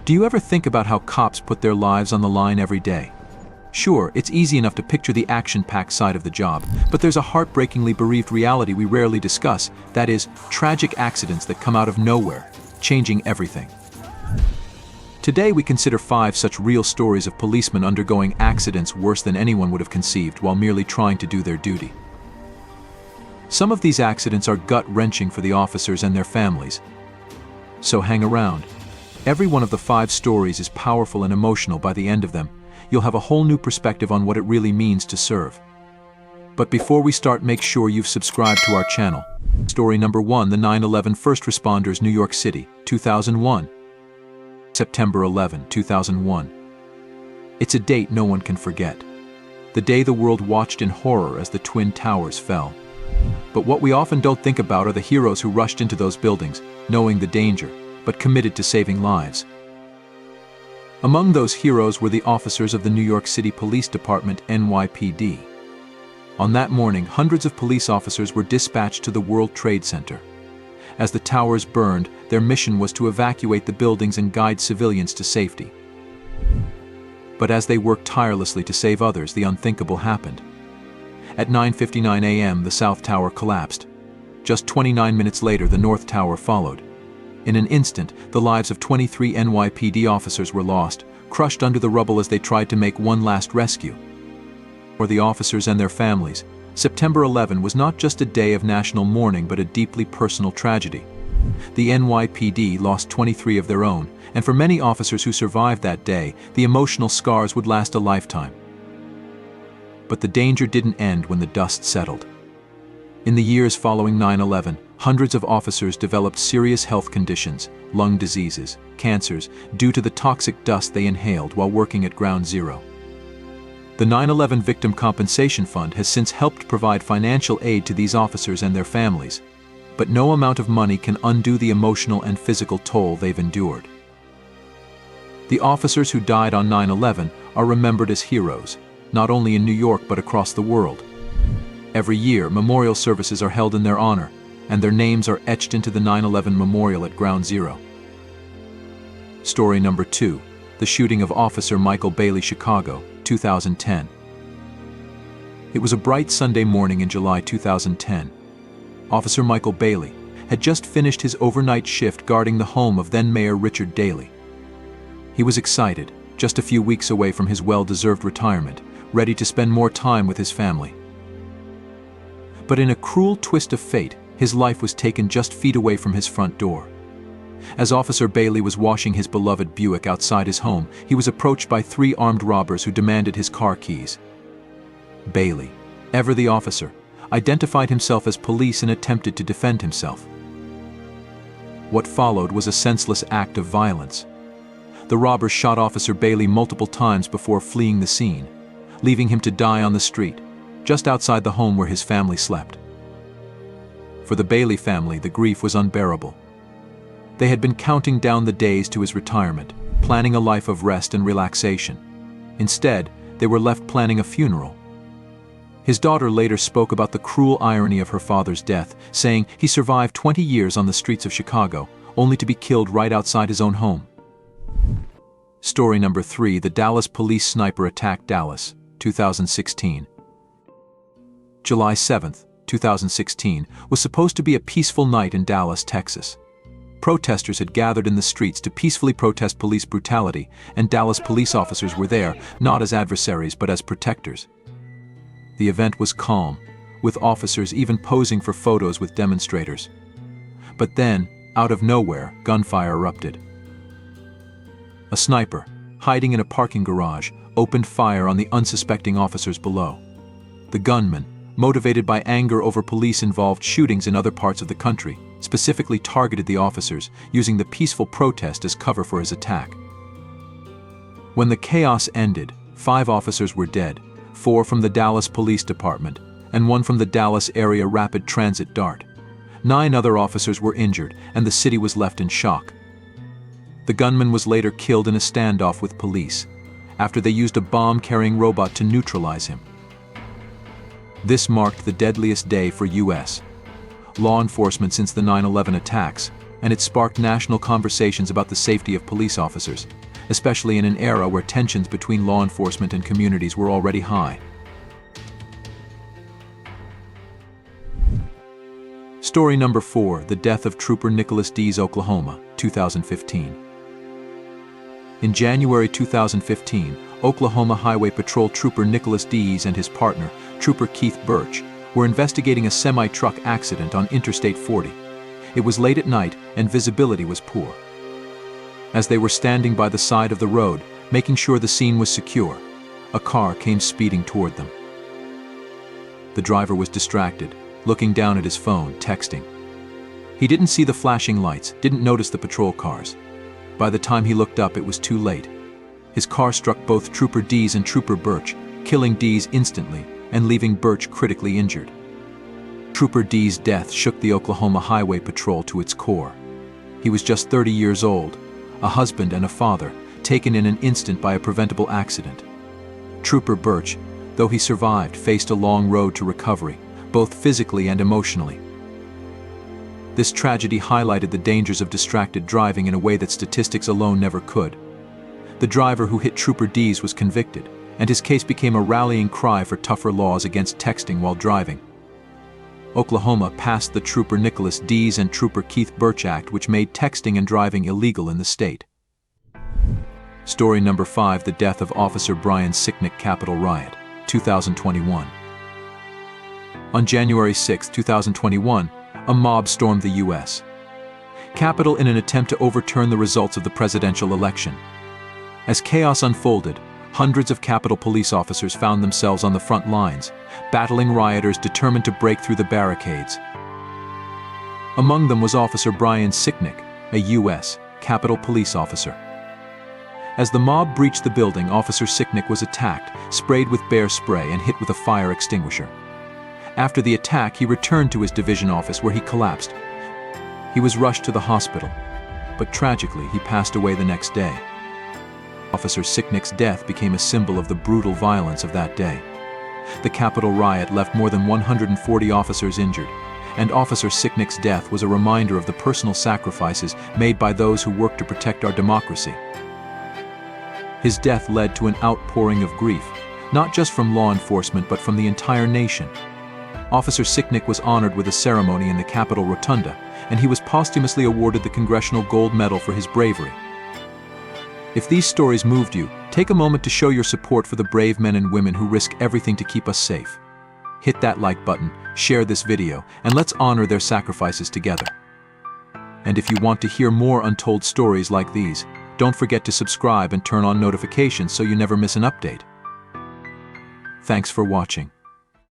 Do you ever think about how cops put their lives on the line every day? Sure, it's easy enough to picture the action-packed side of the job, but there's a heartbreakingly bereaved reality we rarely discuss, that is, tragic accidents that come out of nowhere, changing everything. Today we consider 5 such real stories of policemen undergoing accidents worse than anyone would have conceived while merely trying to do their duty. Some of these accidents are gut-wrenching for the officers and their families. So hang around. Every one of the 5 stories is powerful and emotional. By the end of them, you'll have a whole new perspective on what it really means to serve. But before we start, make sure you've subscribed to our channel. Story number 1, the 9/11 First Responders, New York City, 2001. September 11, 2001. It's a date no one can forget. The day the world watched in horror as the Twin Towers fell. But what we often don't think about are the heroes who rushed into those buildings, knowing the danger, but committed to saving lives. Among those heroes were the officers of the New York City Police Department, NYPD. On that morning, hundreds of police officers were dispatched to the World Trade Center. As the towers burned, their mission was to evacuate the buildings and guide civilians to safety. But as they worked tirelessly to save others, the unthinkable happened. At 9:59 a.m., the South Tower collapsed. Just 29 minutes later, the North Tower followed. In an instant, the lives of 23 NYPD officers were lost, crushed under the rubble as they tried to make one last rescue. For the officers and their families, September 11 was not just a day of national mourning but a deeply personal tragedy. The NYPD lost 23 of their own, and for many officers who survived that day, the emotional scars would last a lifetime. But the danger didn't end when the dust settled. In the years following 9/11, hundreds of officers developed serious health conditions, lung diseases, cancers, due to the toxic dust they inhaled while working at Ground Zero. The 9/11 Victim Compensation Fund has since helped provide financial aid to these officers and their families, but no amount of money can undo the emotional and physical toll they've endured. The officers who died on 9/11 are remembered as heroes, not only in New York but across the world. Every year, memorial services are held in their honor, and their names are etched into the 9/11 Memorial at Ground Zero. Story number 2, the shooting of Officer Michael Bailey, Chicago, 2010. It was a bright Sunday morning in July 2010. Officer Michael Bailey had just finished his overnight shift guarding the home of then-Mayor Richard Daley. He was excited, just a few weeks away from his well-deserved retirement, ready to spend more time with his family. But in a cruel twist of fate, his life was taken just feet away from his front door. As Officer Bailey was washing his beloved Buick outside his home, he was approached by 3 armed robbers who demanded his car keys. Bailey, ever the officer, identified himself as police and attempted to defend himself. What followed was a senseless act of violence. The robbers shot Officer Bailey multiple times before fleeing the scene, leaving him to die on the street, just outside the home where his family slept. For the Bailey family, the grief was unbearable. They had been counting down the days to his retirement, planning a life of rest and relaxation. Instead, they were left planning a funeral. His daughter later spoke about the cruel irony of her father's death, saying he survived 20 years on the streets of Chicago, only to be killed right outside his own home. Story number 3, the Dallas police sniper attack, Dallas, 2016. July 7, 2016, was supposed to be a peaceful night in Dallas, Texas. Protesters had gathered in the streets to peacefully protest police brutality, and Dallas police officers were there, not as adversaries but as protectors. The event was calm, with officers even posing for photos with demonstrators. But then, out of nowhere, gunfire erupted. A sniper, hiding in a parking garage, opened fire on the unsuspecting officers below. The gunman, motivated by anger over police-involved shootings in other parts of the country, specifically targeted the officers, using the peaceful protest as cover for his attack. When the chaos ended, 5 officers were dead, 4 from the Dallas Police Department, and 1 from the Dallas Area Rapid Transit DART. 9 other officers were injured, and the city was left in shock. The gunman was later killed in a standoff with police, after they used a bomb-carrying robot to neutralize him. This marked the deadliest day for U.S. law enforcement since the 9/11 attacks, and it sparked national conversations about the safety of police officers, especially in an era where tensions between law enforcement and communities were already high. Story number 4, the death of Trooper Nicholas Dees, Oklahoma, 2015. In January 2015, Oklahoma Highway Patrol Trooper Nicholas Dees and his partner, Trooper Keith Birch, were investigating a semi-truck accident on Interstate 40. It was late at night and visibility was poor. As they were standing by the side of the road, making sure the scene was secure, a car came speeding toward them. The driver was distracted, looking down at his phone, texting. He didn't see the flashing lights, didn't notice the patrol cars. By the time he looked up, it was too late. His car struck both Trooper Dees and Trooper Birch, killing Dees instantly and leaving Birch critically injured. Trooper Dees' death shook the Oklahoma Highway Patrol to its core. He was just 30 years old, a husband and a father, taken in an instant by a preventable accident. Trooper Birch, though he survived, faced a long road to recovery, both physically and emotionally. This tragedy highlighted the dangers of distracted driving in a way that statistics alone never could. The driver who hit Trooper Dees was convicted, and his case became a rallying cry for tougher laws against texting while driving. Oklahoma passed the Trooper Nicholas Dees and Trooper Keith Birch Act, which made texting and driving illegal in the state. Story number 5, the death of Officer Brian Sicknick, Capitol riot, 2021. On January 6, 2021, a mob stormed the U.S. Capitol in an attempt to overturn the results of the presidential election. As chaos unfolded, hundreds of Capitol police officers found themselves on the front lines, battling rioters determined to break through the barricades. Among them was Officer Brian Sicknick, a U.S. Capitol police officer. As the mob breached the building, Officer Sicknick was attacked, sprayed with bear spray, and hit with a fire extinguisher. After the attack, he returned to his division office where he collapsed. He was rushed to the hospital, but tragically, he passed away the next day. Officer Sicknick's death became a symbol of the brutal violence of that day. The Capitol riot left more than 140 officers injured, and Officer Sicknick's death was a reminder of the personal sacrifices made by those who work to protect our democracy. His death led to an outpouring of grief, not just from law enforcement but from the entire nation. Officer Sicknick was honored with a ceremony in the Capitol Rotunda, and he was posthumously awarded the Congressional Gold Medal for his bravery. If these stories moved you, take a moment to show your support for the brave men and women who risk everything to keep us safe. Hit that like button, share this video, and let's honor their sacrifices together. And if you want to hear more untold stories like these, don't forget to subscribe and turn on notifications so you never miss an update. Thanks for watching.